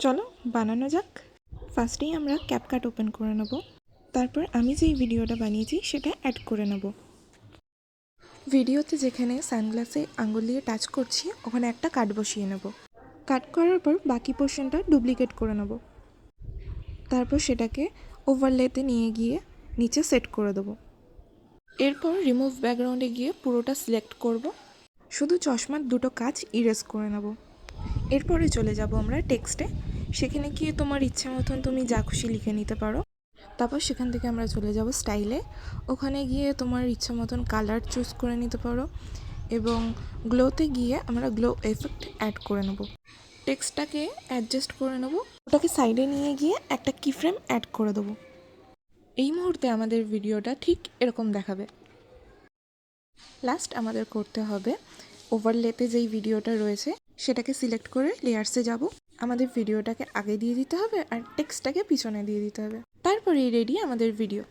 চলো বানানো যাক। ফার্স্টেই আমরা ক্যাপকাট ওপেন করে নেব। তারপর আমি যেই ভিডিওটা বানিয়েছি সেটা অ্যাড করে নেব। ভিডিওতে যেখানে সানগ্লাসে আঙুল দিয়ে টাচ করছি ওখানে একটা কাট বসিয়ে নেব। কাট করার পর বাকি পোর্শনটা ডুপ্লিকেট করে নেব। তারপর সেটাকে ওভারলেতে নিয়ে গিয়ে নিচে সেট করে দেবো। এরপর রিমুভ ব্যাকগ্রাউন্ডে গিয়ে পুরোটা সিলেক্ট করব। শুধু চশমার দুটো কাজ ইরেজ করে নেব। এরপরে চলে যাব আমরা টেক্সটে। সেখানে গিয়ে তোমার ইচ্ছে মতন তুমি যা খুশি লিখে নিতে পারো। তারপর সেখান থেকে আমরা চলে যাব স্টাইলে। ওখানে গিয়ে তোমার ইচ্ছে মতন কালার চুজ করে নিতে পারো এবং গ্লোতে গিয়ে আমরা গ্লো এফেক্ট অ্যাড করে নেব। টেক্সটটাকে অ্যাডজাস্ট করে নেব। ওটাকে সাইডে নিয়ে গিয়ে একটা কিফ্রেম অ্যাড করে দেবো। এই মুহূর্তে আমাদের ভিডিওটা ঠিক এরকম দেখাবে। লাস্ট আমাদের করতে হবে ওভারলেতে যেই ভিডিওটা রয়েছে সেটাকে সিলেক্ট করে লেয়ার্সে যাব। আমাদের ভিডিওটাকে আগে দিয়ে দিতে হবে আর টেক্সটটাকে পিছনে দিয়ে দিতে হবে। তারপরেই রেডি আমাদের ভিডিও।